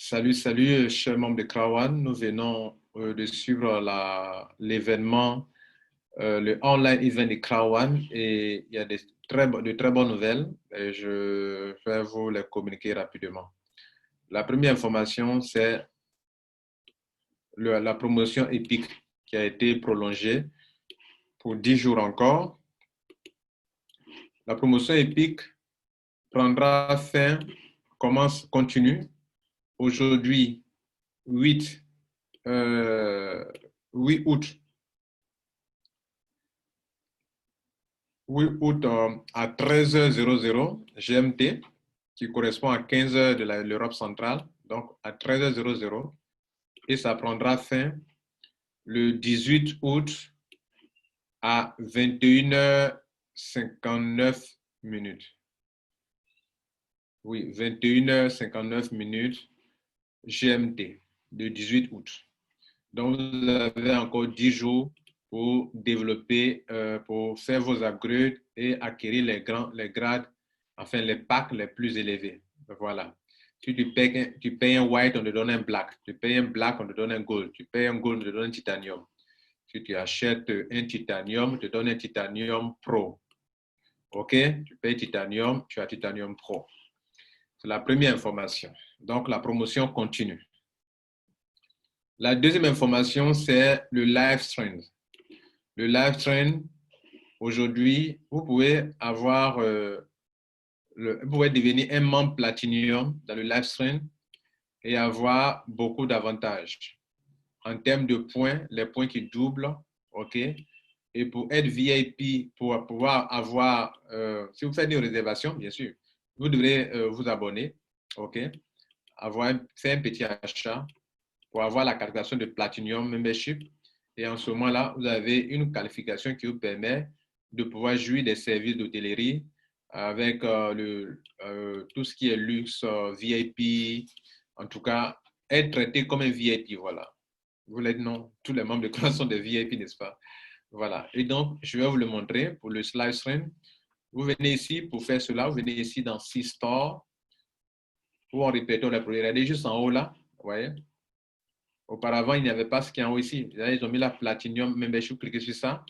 Salut, chers membres de Krawan. Nous venons de suivre l'événement, le online event de Krawan, et il y a de très bonnes nouvelles et je vais vous les communiquer rapidement. La première information, c'est la promotion Epic qui a été prolongée pour 10 jours encore. La promotion Epic prendra fin, continue aujourd'hui, 8 août, 8 août à 13h00 GMT, qui correspond à 15h de l'Europe centrale, donc à 13h00, et ça prendra fin le 18 août à 21h59 minutes. Oui, 21h59 minutes GMT, le 18 août. Donc, vous avez encore 10 jours pour développer, pour faire vos upgrades et acquérir les grades, enfin les packs les plus élevés. Voilà. Si tu payes un white, on te donne un black. Tu payes un black, on te donne un gold. Tu payes un gold, on te donne un titanium. Si tu achètes un titanium, on te donne un titanium pro. OK? Tu payes titanium, tu as titanium pro. C'est la première information. Donc, la promotion continue. La deuxième information, c'est le live stream. Le live stream, aujourd'hui, vous pouvez avoir, vous pouvez devenir un membre Platinum dans le live stream et avoir beaucoup d'avantages. En termes de points, les points qui doublent, OK? Et pour être VIP, pour pouvoir avoir, si vous faites une réservation, bien sûr, vous devrez vous abonner, OK? Faire un petit achat pour avoir la qualification de Platinum Membership. Et en ce moment-là, vous avez une qualification qui vous permet de pouvoir jouir des services d'hôtellerie avec tout ce qui est luxe, VIP, en tout cas, être traité comme un VIP, voilà. Vous l'êtes, non? Tous les membres de classe sont des VIP, n'est-ce pas? Voilà. Et donc, je vais vous le montrer pour le live stream. Vous venez ici pour faire cela. Vous venez ici dans 6 stores où on répète les produits. Regardez juste en haut là, vous voyez? Auparavant, il n'y avait pas ce qui est en haut ici. Ils ont mis la Platinum Membership. Cliquez sur ça.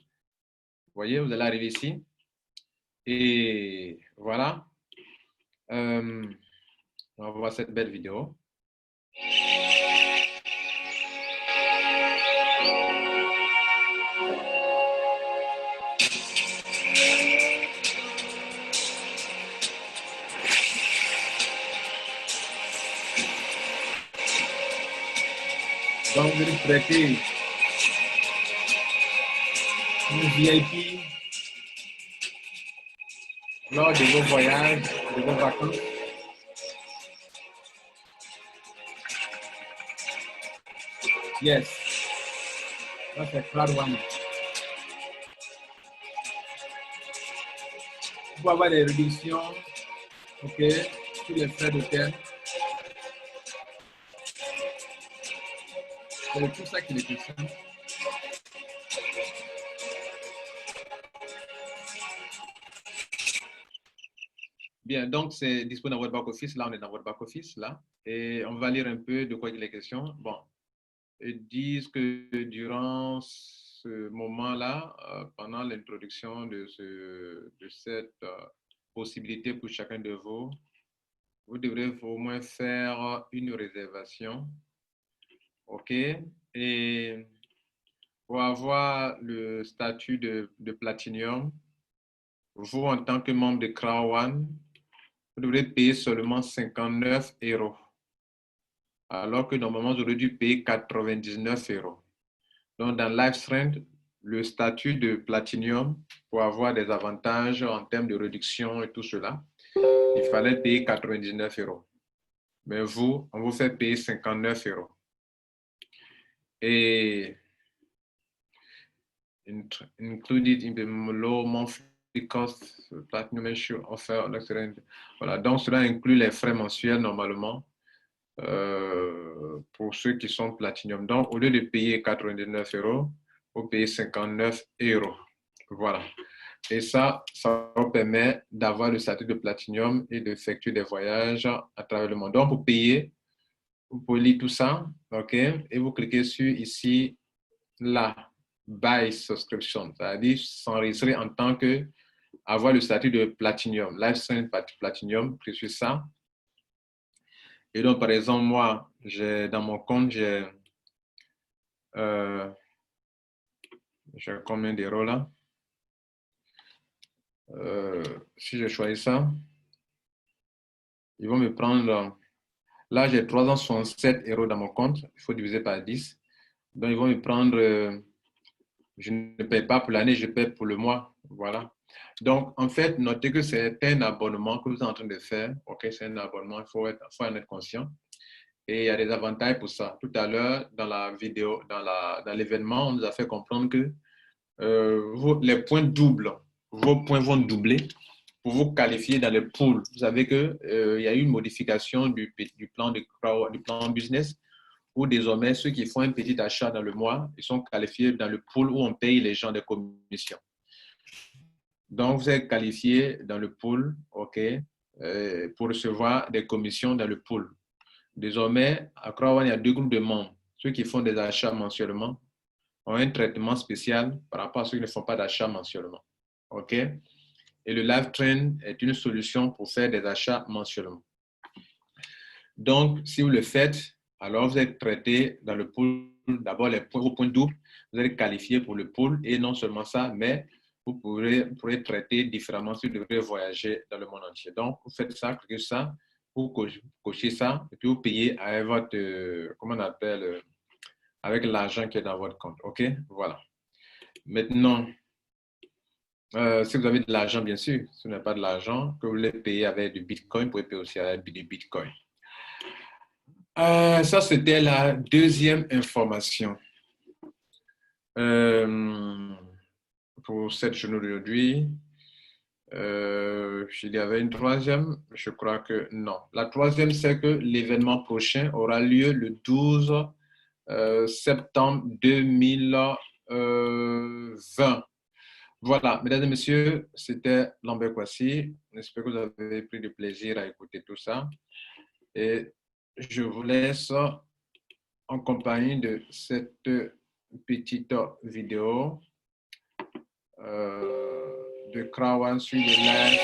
Vous voyez, vous allez arriver ici. Et voilà. On va voir cette belle vidéo. Donc, vous traitez une VIP lors de vos voyages, de vos vacances. Yes. Ça, c'est Cloud One. Vous pouvez avoir des réductions, OK, sur les frais d'hôtel. C'est tout ça qui est question. Bien, donc c'est disponible dans votre back-office. Là, on est dans votre back-office, là. Et on va lire un peu de quoi il est question. Bon, ils disent que durant ce moment-là, pendant l'introduction de cette possibilité pour chacun de vous, vous devrez au moins faire une réservation. OK? Et pour avoir le statut de Platinum, vous, en tant que membre de Krawan, vous devrez payer seulement 59 €. Alors que normalement, vous aurez dû payer 99 €. Donc, dans LiveStrength, le statut de Platinum, pour avoir des avantages en termes de réduction et tout cela, il fallait payer 99 €. Mais vous, on vous fait payer 59 €. Et included in the low monthly cost, Platinum issue offer. Voilà, donc cela inclut les frais mensuels normalement pour ceux qui sont Platinum. Donc, au lieu de payer 99 €, vous payez 59 €. Voilà. Et ça vous permet d'avoir le statut de Platinum et d'effectuer des voyages à travers le monde. Donc, pour payer, Vous pouvez lire tout ça, OK? Et vous cliquez sur ici, là, Buy Subscription, c'est-à-dire s'enregistrer en tant que, avoir le statut de Platinum, Lifestyle Platinum, cliquez sur ça. Et donc, par exemple, moi, dans mon compte, j'ai combien d'euros là? Si je choisis ça, ils vont me prendre, là j'ai 367 euros dans mon compte, il faut diviser par 10. Donc ils vont me prendre, je ne paye pas pour l'année, je paye pour le mois. Voilà. Donc en fait, notez que c'est un abonnement que vous êtes en train de faire. OK, c'est un abonnement, il faut en être conscient. Et il y a des avantages pour ça. Tout à l'heure, dans la vidéo, dans l'événement, on nous a fait comprendre que les points doublent. Vos points vont doubler pour vous qualifier dans les pools. Vous savez qu'il y a eu une modification du plan business où désormais ceux qui font un petit achat dans le mois, ils sont qualifiés dans le pool où on paye les gens des commissions. Donc, vous êtes qualifié dans le pool, OK, pour recevoir des commissions dans le pool. Désormais, à Crowd, il y a deux groupes de membres. Ceux qui font des achats mensuellement ont un traitement spécial par rapport à ceux qui ne font pas d'achat mensuellement. OK? Et le Live Trend est une solution pour faire des achats mensuellement. Donc, si vous le faites, alors vous êtes traité dans le pool. D'abord, vos points doubles, vous êtes qualifié pour le pool. Et non seulement ça, mais vous pourrez traiter différemment si vous devrez voyager dans le monde entier. Donc, vous faites ça, cliquez sur ça, vous cochez ça, et puis vous payez avec votre, comment on appelle, avec l'argent qui est dans votre compte. OK? Voilà. Maintenant, si vous avez de l'argent, bien sûr, si vous n'avez pas de l'argent, que vous voulez payer avec du Bitcoin, vous pouvez payer aussi avec du Bitcoin. Ça, c'était la deuxième information pour cette journée d'aujourd'hui. Il y avait une troisième, je crois que non. La troisième, c'est que l'événement prochain aura lieu le 12 septembre 2020. Voilà, mesdames et messieurs, c'était Lambert Kwasi. J'espère que vous avez pris du plaisir à écouter tout ça. Et je vous laisse en compagnie de cette petite vidéo de Krawan sur le live.